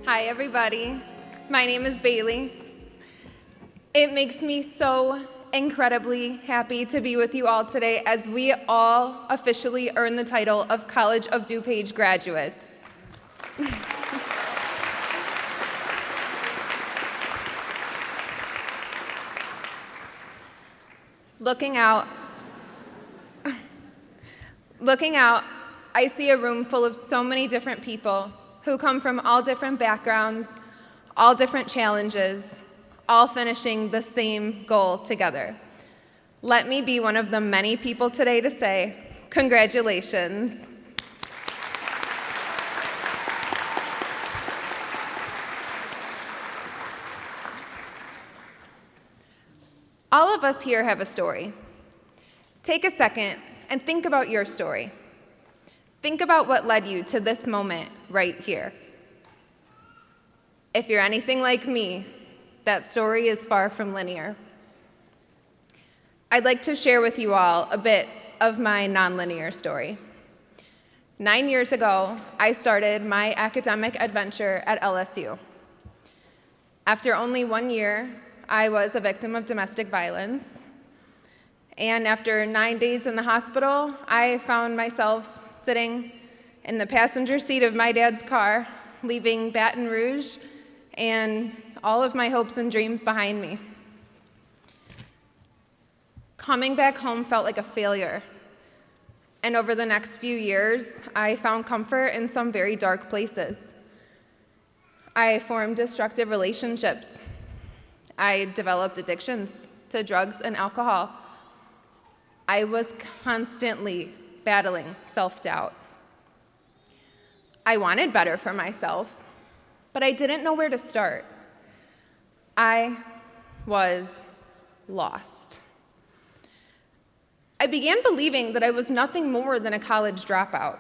Hi, everybody. My name is Bailey. It makes me so incredibly happy to be with you all today as we all officially earn the title of College of DuPage graduates. Looking out, I see a room full of so many different people who come from all different backgrounds, all different challenges, all finishing the same goal together. Let me be one of the many people today to say, congratulations. All of us here have a story. Take a second and think about your story. Think about what led you to this moment right here. If you're anything like me, that story is far from linear. I'd like to share with you all a bit of my nonlinear story. 9 years ago, I started my academic adventure at LSU. After only 1 year, I was a victim of domestic violence. And after 9 days in the hospital, I found myself sitting in the passenger seat of my dad's car, leaving Baton Rouge and all of my hopes and dreams behind me. Coming back home felt like a failure. And over the next few years, I found comfort in some very dark places. I formed destructive relationships. I developed addictions to drugs and alcohol. I was constantly battling self-doubt. I wanted better for myself, but I didn't know where to start. I was lost. I began believing that I was nothing more than a college dropout.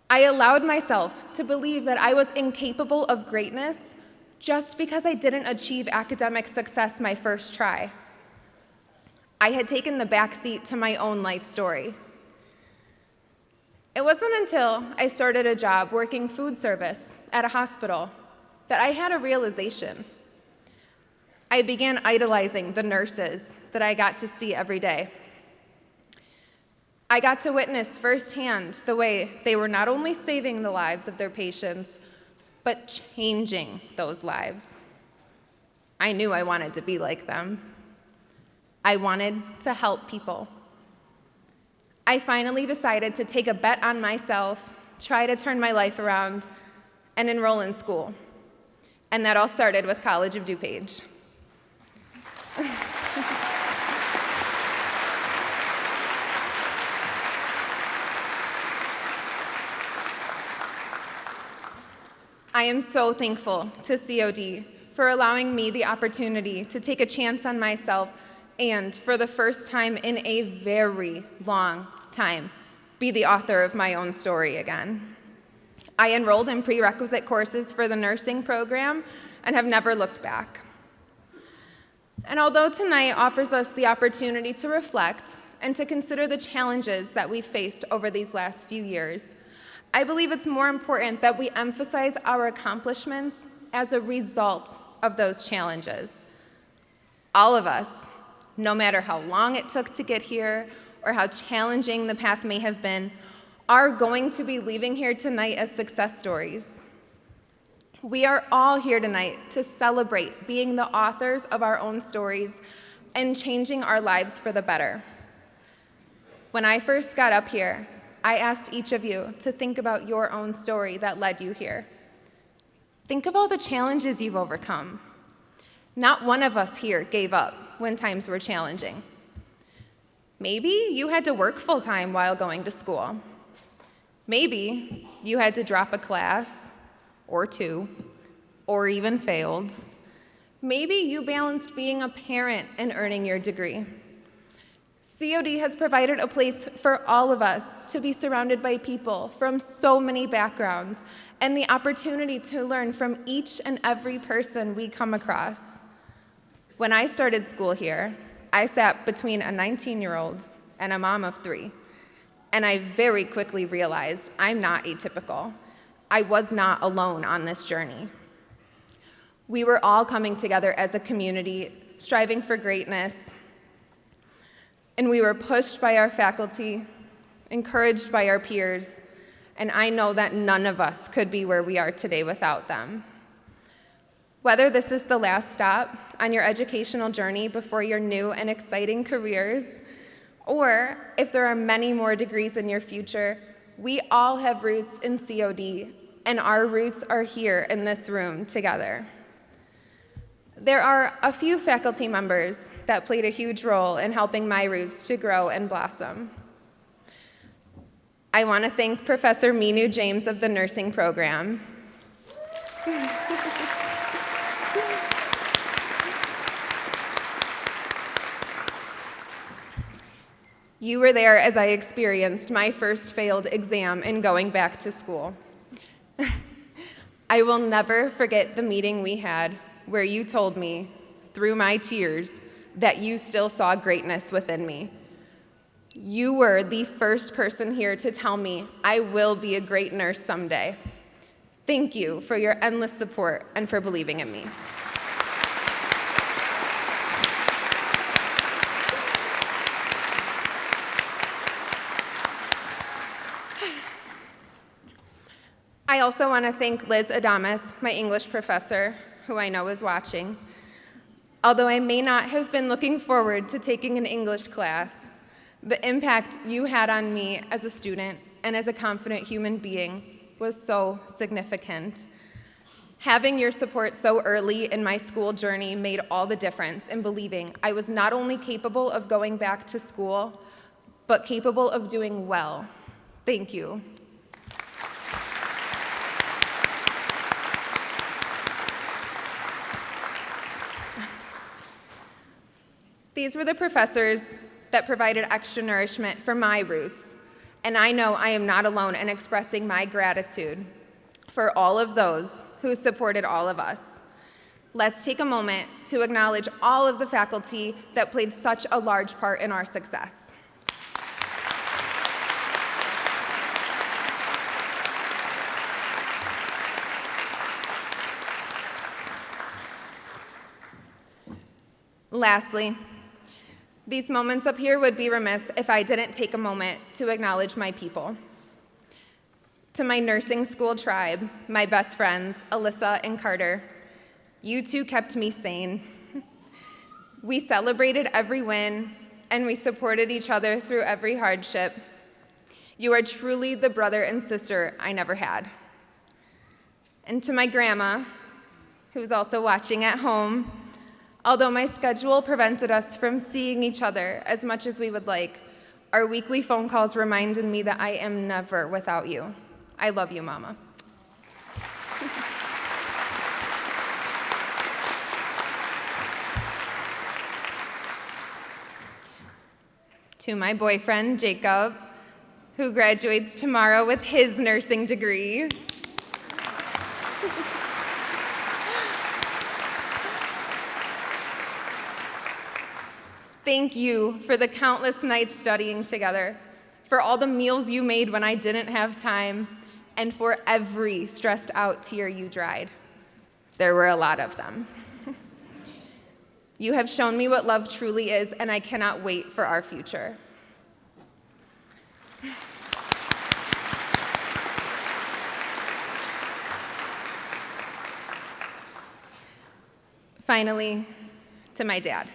I allowed myself to believe that I was incapable of greatness just because I didn't achieve academic success my first try. I had taken the backseat to my own life story. It wasn't until I started a job working food service at a hospital that I had a realization. I began idolizing the nurses that I got to see every day. I got to witness firsthand the way they were not only saving the lives of their patients, but changing those lives. I knew I wanted to be like them. I wanted to help people. I finally decided to take a bet on myself, try to turn my life around, and enroll in school. And that all started with College of DuPage. I am so thankful to COD for allowing me the opportunity to take a chance on myself and, for the first time in a very long time, be the author of my own story again. I enrolled in prerequisite courses for the nursing program and have never looked back. And although tonight offers us the opportunity to reflect and to consider the challenges that we've faced over these last few years, I believe it's more important that we emphasize our accomplishments as a result of those challenges. All of us, no matter how long it took to get here or how challenging the path may have been, are going to be leaving here tonight as success stories. We are all here tonight to celebrate being the authors of our own stories and changing our lives for the better. When I first got up here, I asked each of you to think about your own story that led you here. Think of all the challenges you've overcome. Not one of us here gave up when times were challenging. Maybe you had to work full-time while going to school. Maybe you had to drop a class, or two, or even failed. Maybe you balanced being a parent and earning your degree. COD has provided a place for all of us to be surrounded by people from so many backgrounds and the opportunity to learn from each and every person we come across. When I started school here, I sat between a 19-year-old and a mom of 3. And I very quickly realized I'm not atypical. I was not alone on this journey. We were all coming together as a community, striving for greatness, and we were pushed by our faculty, encouraged by our peers, and I know that none of us could be where we are today without them. Whether this is the last stop on your educational journey before your new and exciting careers, or if there are many more degrees in your future, we all have roots in COD, and our roots are here in this room together. There are a few faculty members that played a huge role in helping my roots to grow and blossom. I want to thank Professor Minu James of the nursing program. You were there as I experienced my first failed exam in going back to school. I will never forget the meeting we had where you told me, through my tears, that you still saw greatness within me. You were the first person here to tell me I will be a great nurse someday. Thank you for your endless support and for believing in me. I also want to thank Liz Adamas, my English professor, who I know is watching. Although I may not have been looking forward to taking an English class, the impact you had on me as a student and as a confident human being was so significant. Having your support so early in my school journey made all the difference in believing I was not only capable of going back to school, but capable of doing well. Thank you. These were the professors that provided extra nourishment for my roots, and I know I am not alone in expressing my gratitude for all of those who supported all of us. Let's take a moment to acknowledge all of the faculty that played such a large part in our success. Lastly, these moments up here would be remiss if I didn't take a moment to acknowledge my people. To my nursing school tribe, my best friends, Alyssa and Carter, you two kept me sane. We celebrated every win, and we supported each other through every hardship. You are truly the brother and sister I never had. And to my grandma, who's also watching at home, although my schedule prevented us from seeing each other as much as we would like, our weekly phone calls reminded me that I am never without you. I love you, Mama. To my boyfriend, Jacob, who graduates tomorrow with his nursing degree. Thank you for the countless nights studying together, for all the meals you made when I didn't have time, and for every stressed out tear you dried. There were a lot of them. You have shown me what love truly is, and I cannot wait for our future. Finally, to my dad.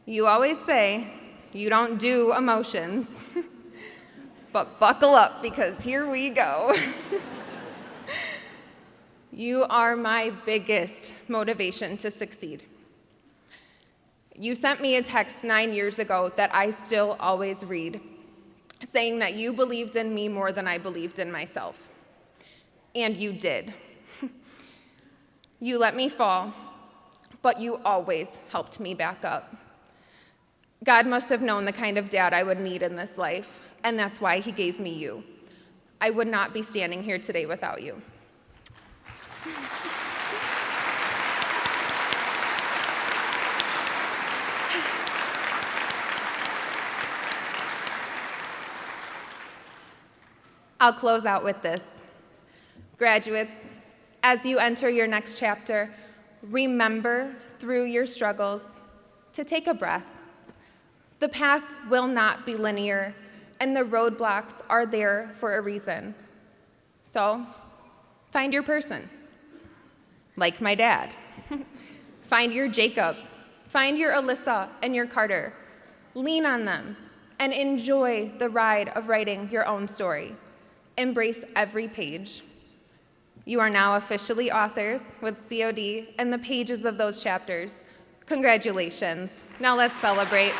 You always say you don't do emotions, but buckle up because here we go. You are my biggest motivation to succeed. You sent me a text 9 years ago that I still always read, saying that you believed in me more than I believed in myself. And you did. You let me fall, but you always helped me back up. God must have known the kind of dad I would need in this life, and that's why he gave me you. I would not be standing here today without you. I'll close out with this. Graduates, as you enter your next chapter, remember through your struggles to take a breath. The path will not be linear, and the roadblocks are there for a reason. So, find your person. Like my dad. Find your Jacob. Find your Alyssa and your Carter. Lean on them and enjoy the ride of writing your own story. Embrace every page. You are now officially authors with COD and the pages of those chapters. Congratulations. Now let's celebrate.